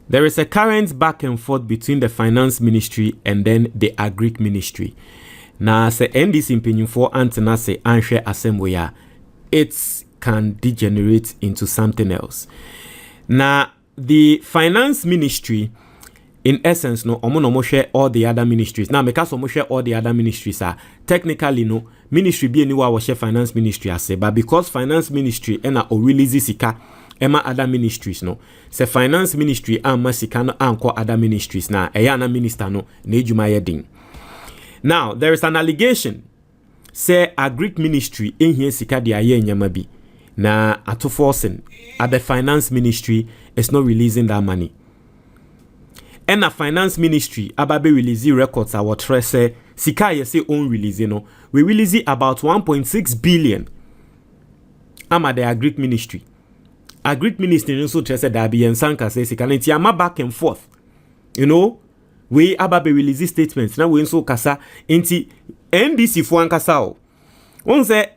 There is a current back and forth between the finance ministry and then the Agric ministry. Now, say NDC mpenyimfo antena say anhwe assemble it can degenerate into something else. Now, the finance ministry, in essence, no, omo share all the other ministries. Now, because omo share all the other ministries are technically no ministry be anywhere we share finance ministry as say, but because finance ministry ena o release sika ema other ministries no. Say finance ministry amma sika no anko other ministries na eya na minister no na ejuma yedin. Now, there is an allegation say Agric ministry in here sika dia ye nyama bi na ato forcing at the finance ministry is not releasing that money. And a finance ministry ababe release records our trese sika yese own release no we release about 1.6 billion ama the Agric ministry also trese that be ensanka say sika nti ama back and forth, you know, we ababe release statements na we nso kasa nti NDC fo ankasa o won say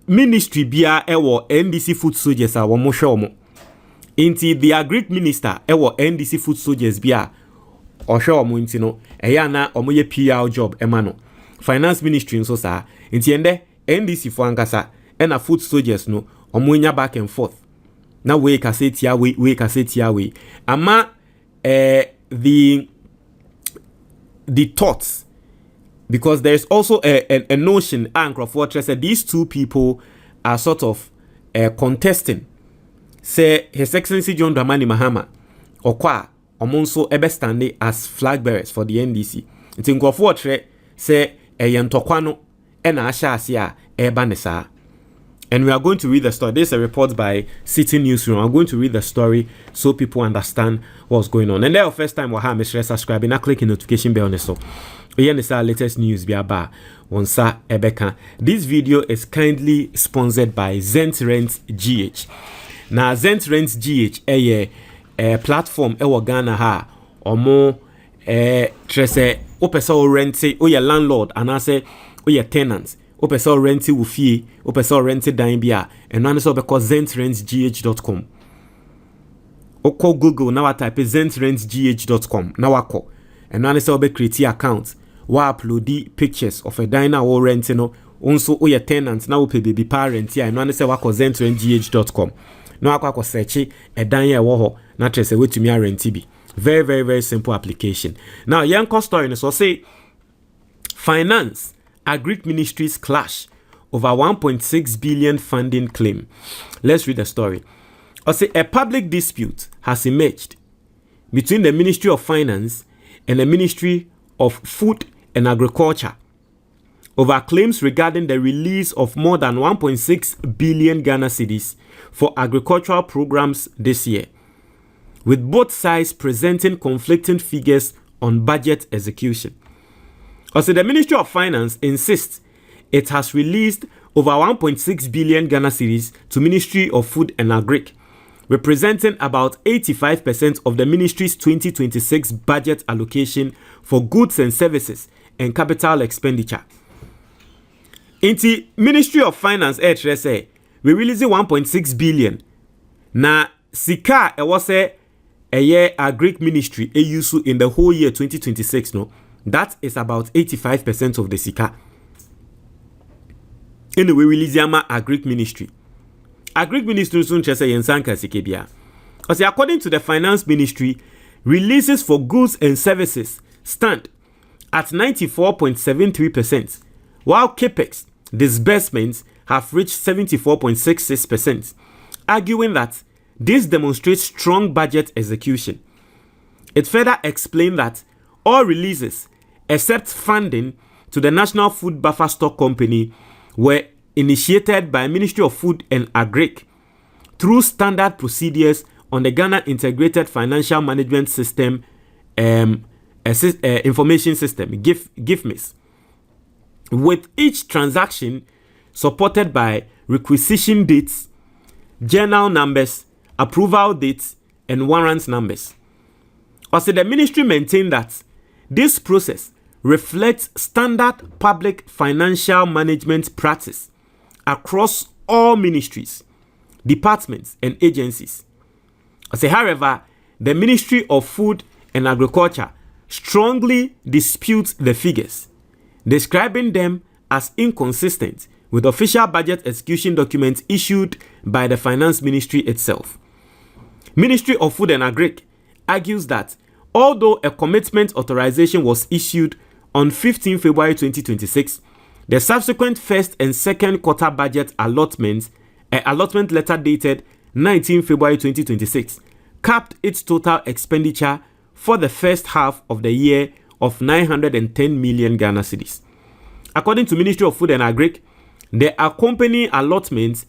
ministry bia ewo NDC foot soldiers a wo mo hwe omo inti the Agric minister ewo NDC foot soldiers bia o hwe omo inti no eya na omo ye PR job emano finance ministry nso sa inti ende NDC fo ankasa na foot soldiers no omo nya back and forth na we kasetia we kasetia we ama the thoughts, because there's also a notion Agric Fortress that these two people are sort of contesting. Say His Excellency John Dramani Mahama Okwa omonso ebe standing as flag bearers for the NDC. It's in Fortress say yentokwano ena asha asia eba nesa. And we are going to read the story. This is a report by City Newsroom. I'm going to read the story so people understand what's going on. And then first time waha make sure subscribe and click the notification bell on so. Here is our latest news biaba onsa ebeka. This video is kindly sponsored by Zent Rent GH. Now Zent Rent GH a platform ewo Ghana ha omo trese opesa o rent o your landlord and I say o your tenants. Opesa renti wufie, opesa renti dan bia, and one is obeko zentrentsgh.com. Oko Google now type zentrentsgh.com. Now wako. And one is obe create account. Wa upload pictures of a diner or renting no. Also o your tenants now pay baby parent here. And one is wako zentrentsgh.com. Now wako search a diner wo na trese we to me renti bi. Very very very simple application. Now yanko story so say finance Agric ministries clash over 1.6 billion funding claim. Let's read the story. Also, a public dispute has emerged between the Ministry of Finance and the Ministry of Food and Agriculture over claims regarding the release of more than 1.6 billion Ghana cedis for agricultural programs this year, with both sides presenting conflicting figures on budget execution. Also, the Ministry of Finance insists it has released over 1.6 billion Ghana cedis to Ministry of Food and Agric, representing about 85% of the ministry's 2026 budget allocation for goods and services and capital expenditure. In the Ministry of Finance, we releasing 1.6 billion. Na sika was a year Agric ministry use in the whole year 2026 no. That is about 85% of the sika. Anyway, release yama Agric ministry. Agric ministry soon chese yensanka sikebia. Because according to the finance ministry, releases for goods and services stand at 94.73%, while capex disbursements have reached 74.66%, arguing that this demonstrates strong budget execution. It further explained that all releases except funding to the National Food Buffer Stock Company were initiated by Ministry of Food and Agric through standard procedures on the Ghana Integrated Financial Management System Information System, GIFMIS, with each transaction supported by requisition dates, journal numbers, approval dates, and warrant numbers. Also, the ministry maintained that this process reflects standard public financial management practice across all ministries, departments, and agencies. However, the Ministry of Food and Agriculture strongly disputes the figures, describing them as inconsistent with official budget execution documents issued by the Finance Ministry itself. Ministry of Food and Agric argues that although a commitment authorization was issued on 15 February 2026, the subsequent first and second quarter budget allotment letter dated 19 February 2026 capped its total expenditure for the first half of the year of 910 million Ghana cedis. According to Ministry of Food and Agric, the accompanying allotment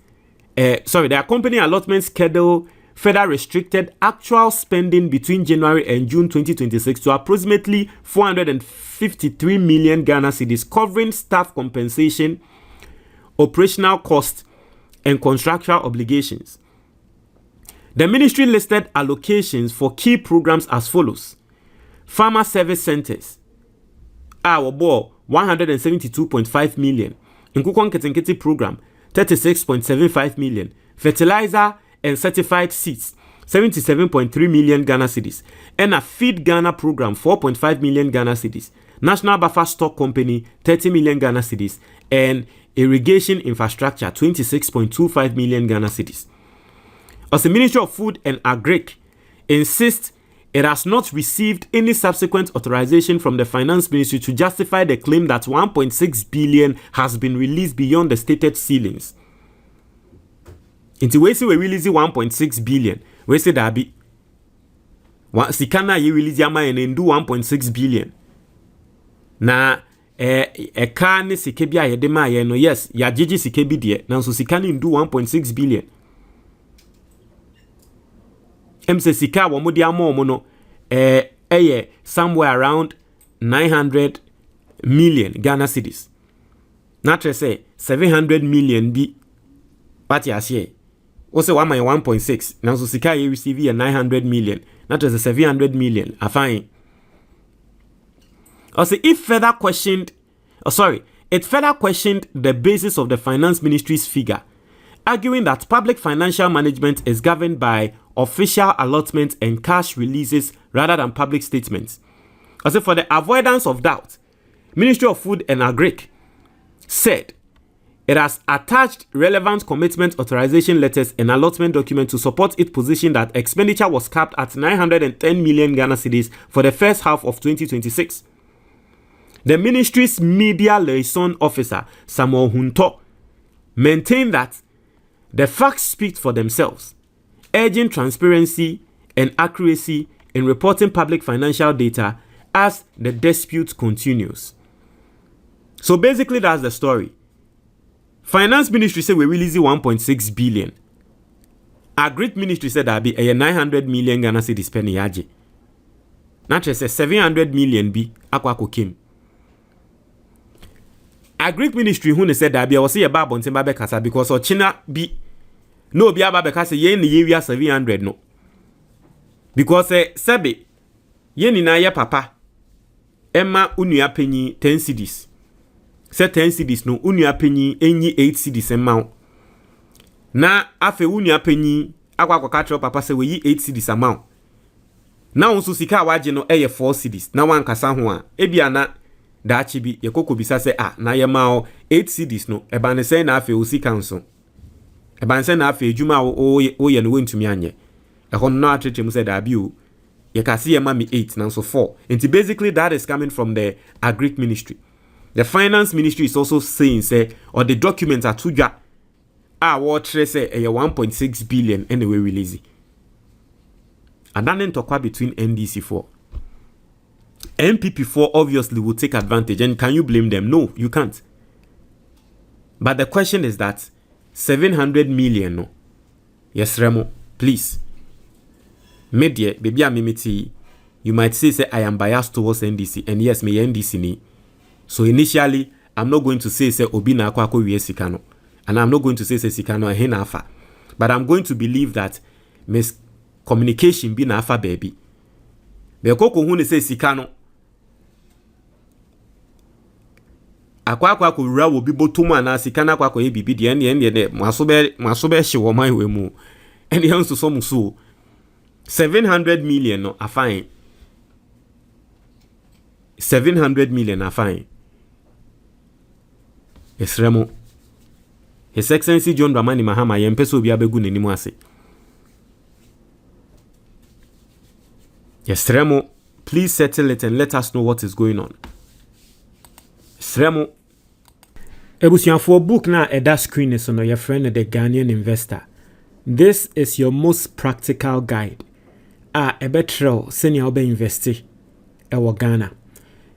schedule further restricted actual spending between January and June 2026 to approximately 453 million Ghana cedis, covering staff compensation, operational costs, and contractual obligations. The ministry listed allocations for key programs as follows: Farmer Service Centers, bought 172.5 million. Nkukon Ketenkete program, 36.75 million. Fertilizer and certified seeds, 77.3 million Ghana cedis. And a Feed Ghana program, 4.5 million Ghana cedis. National Buffer Stock Company, 30 million Ghana cedis. And Irrigation Infrastructure, 26.25 million Ghana cedis. As the Ministry of Food and Agric insists it has not received any subsequent authorization from the Finance Ministry to justify the claim that 1.6 billion has been released beyond the stated ceilings. Inti we say we release 1.6 billion. We say that be sikana ye release yama and do 1.6 billion. Na car ne sike bia ye de ma ye no, yes, ya jiji sike bi de na so sikana do 1.6 billion. MC sika wo modi amo no somewhere around 900 million Ghana cedis. Not to say 700 million bi what ya say. Also 1.6. Now so sika you receive 900 million. Not to say 700 million. Afine. Also it further questioned the basis of the Finance Ministry's figure, arguing that public financial management is governed by official allotments and cash releases rather than public statements. Also, for the avoidance of doubt, Ministry of Food and Agric said it has attached relevant commitment authorization letters and allotment documents to support its position that expenditure was capped at 910 million Ghana cedis for the first half of 2026. The ministry's media liaison officer, Samuel Hunto, maintained that the facts speak for themselves, urging transparency and accuracy in reporting public financial data as the dispute continues. So basically that's the story. Finance Ministry said we release 1.6 billion. Agric Ministry said that be a 900 million Ghana cedis penny yaje. Not just 700 million bi akwa kokim. Agric Ministry who said that be I was say about bontemba be kasa because o China bi no be aba be kasa ye ni ye 700 no. Because sebe ye ni na ye papa Emma unua penyi 10 cedis. Say 10 cedis no unua penyi enyi 8 cedis emma. Na afe unua penyi akwa kwakatro papa se we yi 8 cedis amount. Na onso sika waje no 4 cedis. Na wan kasa ho a ebia na da chibi ye kokko bisa se na ye ma 8 cedis no eba ne se na afe osika nso. Eba nse na afe ejuma o ye no wentumi anye. Ehon no atretrem se da bi o. You can see a mommy 8 now so 4. And basically that is coming from the Agric Ministry. The Finance Ministry is also saying say or the documents are too what say 1.6 billion anyway release. And then talk between NDC4. MPP4 obviously will take advantage, and can you blame them? No, you can't. But the question is that 700 million no. Yes, Remo, please. Media, baby, amimiti. You might say I am biased towards NDC, and yes, me NDC ni. So initially, I'm not going to say obi na kwako wie sikano, and I'm not going to say sikano ahena afa, but I'm going to believe that miscommunication be na afa baby. Be koko hu ne say sikano. Akwa wura wo bi botomu ana sikana kwako ye bibi de ne maso be hye wo man we mu. And he wants to some so. 700 million no afine. 700 million afine. Esremo. His Excellency John Dramani Mahama yempeso bi abegu nenimu ase. Esremo, please settle it and let us know what is going on. Esremo. Ebusianfo book na eda screen is on your friend the Ghanaian investor. This is your most practical guide. Ebetrel senior obe investi ewo Ghana.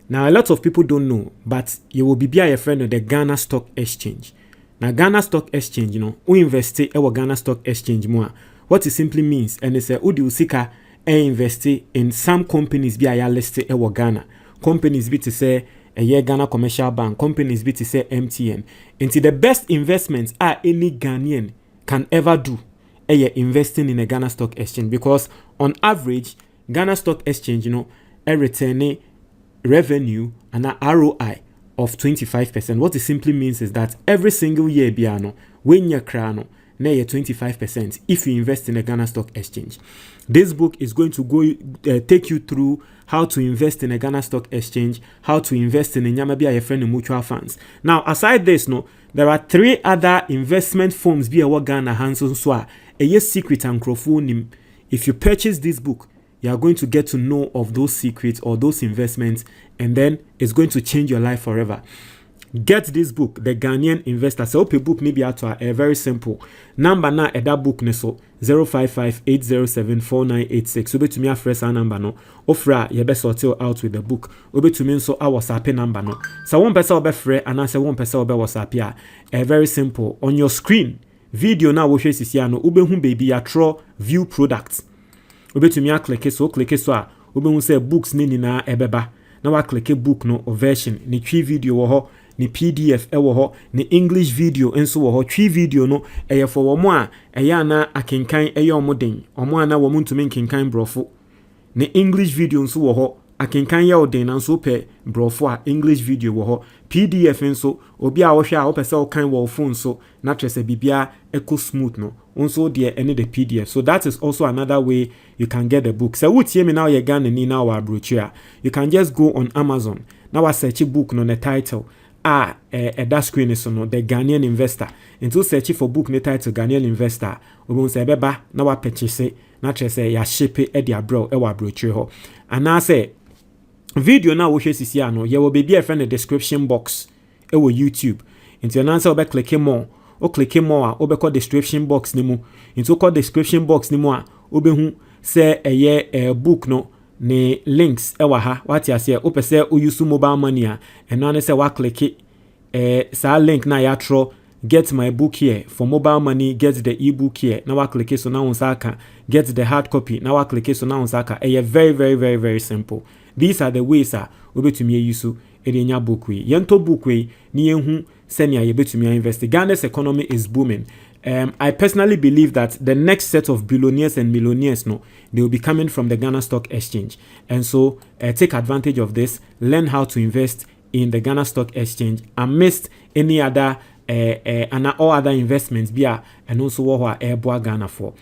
Now a lot of people don't know, but you will be your friend of the Ghana Stock Exchange. Now Ghana Stock Exchange, you know, we invest ewo Ghana Stock Exchange more. What it simply means, and it's a udi usika invest in some companies be a listed ewo Ghana. Companies be to say a year Ghana Commercial Bank, companies be to say MTN. Into the best investments any Ghanaian can ever do. Investing in a Ghana Stock Exchange, because on average Ghana Stock Exchange, you know, return revenue and an ROI of 25%. What it simply means is that every single year biano when you crano na 25% if you invest in a Ghana Stock Exchange. This book is going to go take you through how to invest in a Ghana Stock Exchange, how to invest in a Nyamabia your friend in mutual funds. Now, aside this, no, there are 3 other investment firms be a Ghana Hanson Swa, a yes secret and crowdfunding. If you purchase this book, you are going to get to know of those secrets or those investments, and then it's going to change your life forever. Get this book, The Ghanaian Investor. So open book maybe at a very simple number na that book neso 055-807-4986. Obe to me a fresh number no. Ofra you best sort out with the book. Obe to me so our WhatsApp number no. So one person obe free and answer one person obe WhatsApp ya. Very simple. On your screen, video now wo hwe sisia no obe hu baby ya draw view products. Obe to me a click so a obe hu say books ni na ebeba. Na wa click book no or version ni twi video wo ho. Ni PDF ewo ho, ni English video enso wo ho. Twi video no eye for wo mo a eye na akenkan eye omoden. Omo ana wo ntumi nkenkan brofo. Ni English video enso wo ho, akenkan ye oden na nso pe brofo a English video wo ho. PDF enso obi a wo hwe a wo pese wo kan wo phone so na trese bibia eco smooth no. Also there any the PDF. So that is also another way you can get the book. So what me now you Ghana ni now our brochure. You can just go on Amazon. Now I search a book no the title. That screen is no The Ghanaian Investor. Into search for book ne title Ghanaian Investor. Obon say beba na wa purchase na trese ya ship e dia bro e wa brochure ho. And I say video na wo hwe sisia no ye wo be a friend the description box e wo YouTube. Into an answer obe click more. O click more obe call description box ni mu. Into call description box ni mu a obe hu say a book no ne links ewa ha what ya say opese o use mobile money a eno ne say wa click sa link na ya tro get my book here for mobile money, get the ebook here na wa click so na unsaka get the hard copy na wa click so na unsaka very very very very simple. These are the ways obetumi use enya book we yento book we ni ehu senia yebetumi invest. Ghana's economy is booming. I personally believe that the next set of billionaires and millionaires, no, they will be coming from the Ghana Stock Exchange. And so take advantage of this, learn how to invest in the Ghana Stock Exchange amidst any other and all other investments, and also what Ghana for.